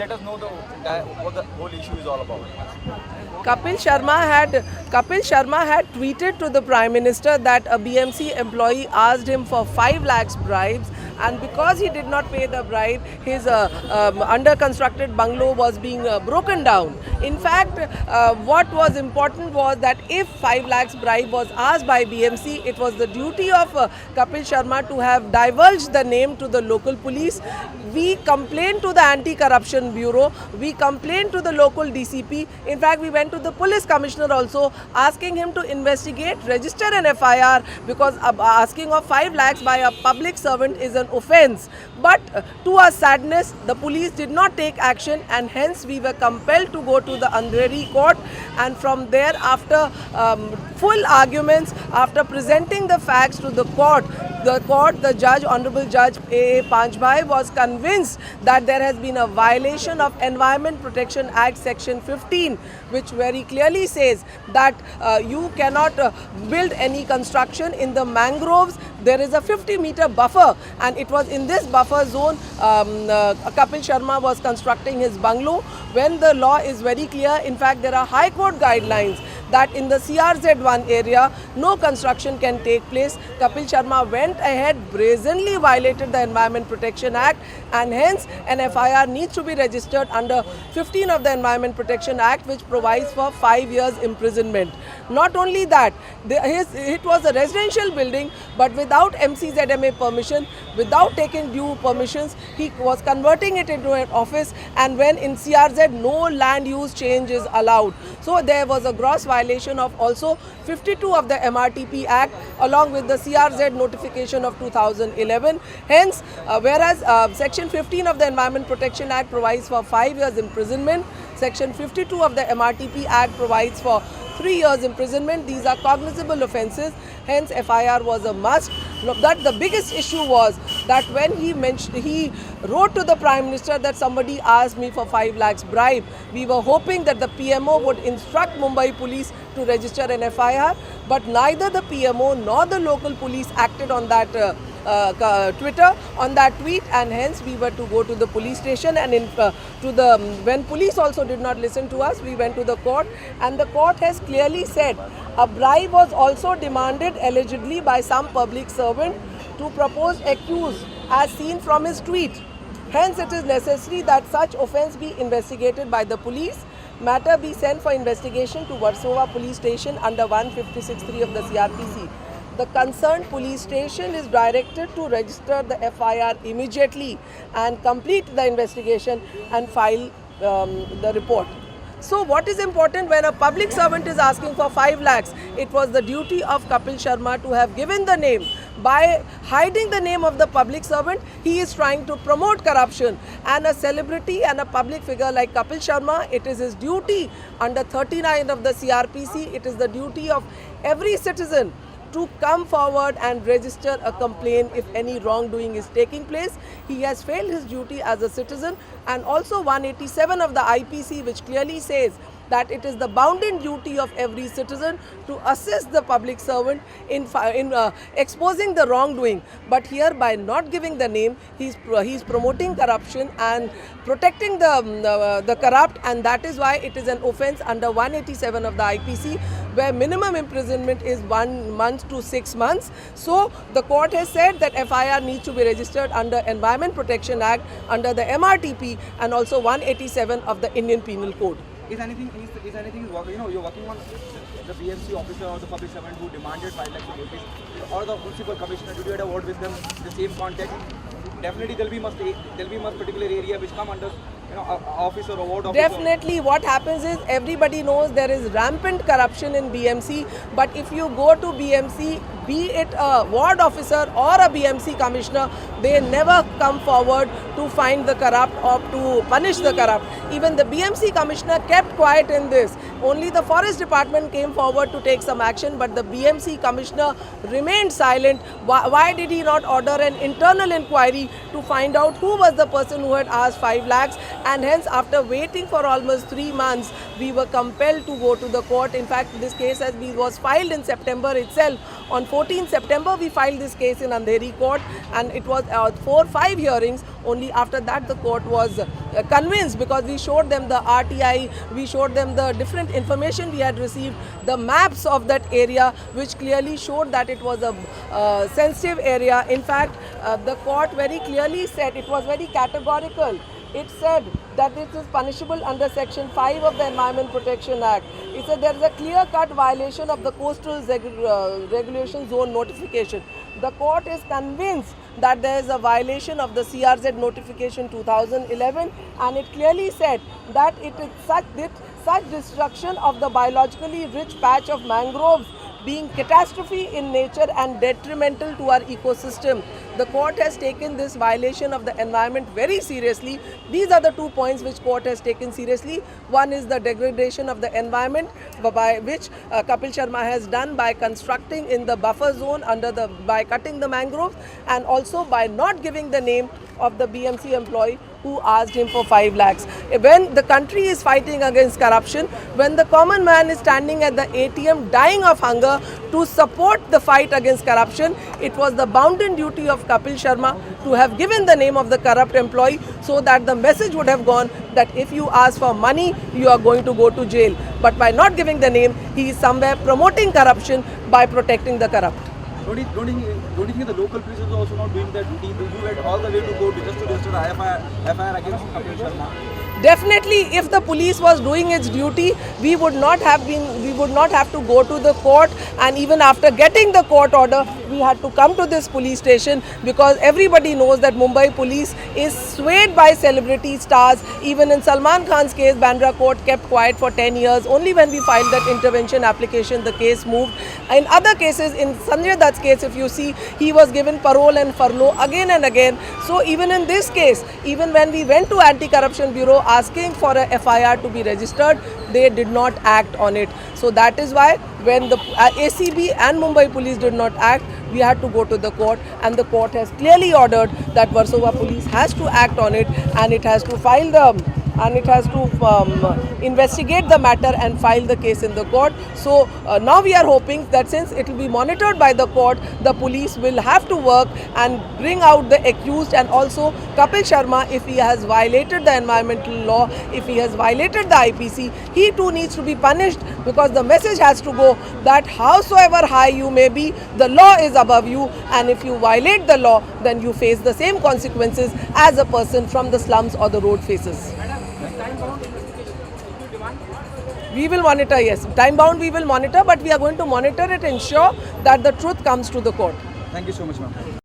let us know what the whole issue is all about. Kapil Sharma had tweeted to the Prime Minister that a BMC employee asked him for 5 lakhs bribes, and because he did not pay the bribe, his under constructed bungalow was being broken down. In fact, what was important was that if 5 lakhs bribe was asked by BMC, it was the duty of Kapil Sharma to have divulged the name to the local police. We complained to the Anti-Corruption Bureau, we complained to the local DCP. In fact, we went to the police commissioner also, asking him to investigate, register an FIR, because asking of 5 lakhs by a public servant is an offence. But to our sadness, the police did not take action, and hence we were compelled to go to the Andheri court. And from there, after full arguments, after presenting the facts to the court, the judge, Honorable Judge A. Panchbhai, was convinced that there has been a violation of Environment Protection Act Section 15, which very clearly says that you cannot build any construction in the mangroves. There is a 50-meter buffer, and it was in this buffer zone Kapil Sharma was constructing his bungalow, when the law is very clear. In fact, there are High Court guidelines that in the CRZ1 area, no construction can take place. Kapil Sharma went ahead, brazenly violated the Environment Protection Act, and hence an FIR needs to be registered under 15 of the Environment Protection Act, which provides for 5 years imprisonment. Not only that, it was a residential building, but without MCZMA permission, without taking due permissions, he was converting it into an office, and when in CRZ, no land use change is allowed. So there was a gross violation of also 52 of the MRTP Act, along with the CRZ notification of 2011. Hence, whereas Section 15 of the Environment Protection Act provides for 5 years imprisonment, Section 52 of the MRTP Act provides for 3 years imprisonment. These are cognizable offences, hence FIR was a must. That the biggest issue was that when he wrote to the Prime Minister that somebody asked me for 5 lakhs bribe, we were hoping that the PMO would instruct Mumbai police to register an FIR, but neither the PMO nor the local police acted on that Twitter, on that tweet, and hence we were to go to the police station, and when police also did not listen to us, we went to the court, and the court has clearly said a bribe was also demanded allegedly by some public servant to proposed accused as seen from his tweet. Hence it is necessary that such offence be investigated by the police. Matter be sent for investigation to Versova police station under 156(3) of the CRPC. The concerned police station is directed to register the FIR immediately and complete the investigation and file the report. So what is important when a public servant is asking for 5 lakhs? It was the duty of Kapil Sharma to have given the name. By hiding the name of the public servant, he is trying to promote corruption. And a celebrity and a public figure like Kapil Sharma, it is his duty under 39 of the CRPC, it is the duty of every citizen to come forward and register a complaint if any wrongdoing is taking place. He has failed his duty as a citizen, and also 187 of the IPC, which clearly says that it is the bounden duty of every citizen to assist the public servant in exposing the wrongdoing. But here, by not giving the name, he's promoting corruption and protecting the corrupt, and that is why it is an offence under 187 of the IPC, where minimum imprisonment is 1 month to 6 months. So the court has said that FIR needs to be registered under Environment Protection Act, under the MRTP, and also 187 of the Indian Penal Code. Is anything you're working on the BMC officer or the public servant who demanded 5 lakhs rupees, or the municipal commissioner? Did you had a word with them in the same context? Definitely there'll be must particular area which come under office or a ward officer. Definitely, what happens is everybody knows there is rampant corruption in BMC, but if you go to BMC, be it a ward officer or a BMC commissioner, they never come forward to find the corrupt or to punish the corrupt. Even the BMC commissioner kept quiet in this. Only the forest department came forward to take some action, but the BMC commissioner remained silent. Why did he not order an internal inquiry to find out who was the person who had asked 5 lakhs? And hence, after waiting for almost 3 months, we were compelled to go to the court. In fact, this case was filed in September itself On 14 September, we filed this case in Andheri court, and it was 4-5 hearings. Only after that the court was convinced, because we showed them the RTI, we showed them the different information we had received, the maps of that area, which clearly showed that it was a sensitive area. In fact, the court very clearly said, it was very categorical. It said that this is punishable under Section 5 of the Environment Protection Act. It said there is a clear-cut violation of the Coastal Regulation Zone notification. The court is convinced that there is a violation of the CRZ notification 2011, and it clearly said that it is such destruction of the biologically rich patch of mangroves being catastrophe in nature and detrimental to our ecosystem. The court has taken this violation of the environment very seriously. These are the 2 points which court has taken seriously. One is the degradation of the environment, by which Kapil Sharma has done by constructing in the buffer zone by cutting the mangroves, and also by not giving the name of the BMC employee who asked him for 5 lakhs. When the country is fighting against corruption, when the common man is standing at the ATM dying of hunger to support the fight against corruption, it was the bounden duty of Kapil Sharma to have given the name of the corrupt employee, so that the message would have gone that if you ask for money, you are going to go to jail. But by not giving the name, he is somewhere promoting corruption by protecting the corrupt. Don't you think the local police is also not doing their duty? You went all the way to court just to register an FIR against Kapil Sharma. Definitely, if the police was doing its duty, we would not have to go to the court, and even after getting the court order, we had to come to this police station, because everybody knows that Mumbai police is swayed by celebrity stars. Even in Salman Khan's case, Bandra court kept quiet for 10 years. Only when we filed that intervention application, the case moved. In other cases, in Sanjay Dutt's case, if you see, he was given parole and furlough again and again. So even in this case, even when we went to Anti-Corruption Bureau asking for a FIR to be registered, they did not act on it. So that is why when the ACB and Mumbai police did not act, we had to go to the court, and the court has clearly ordered that Versova police has to act on it, and it has to file investigate the matter and file the case in the court. So now we are hoping that since it will be monitored by the court, the police will have to work and bring out the accused, and also Kapil Sharma, if he has violated the environmental law, if he has violated the IPC, he too needs to be punished, because the message has to go that howsoever high you may be, the law is above you, and if you violate the law, then you face the same consequences as a person from the slums or the road faces. We will monitor, yes. Time bound we will monitor, but we are going to monitor it, ensure that the truth comes to the court. Thank you so much, ma'am.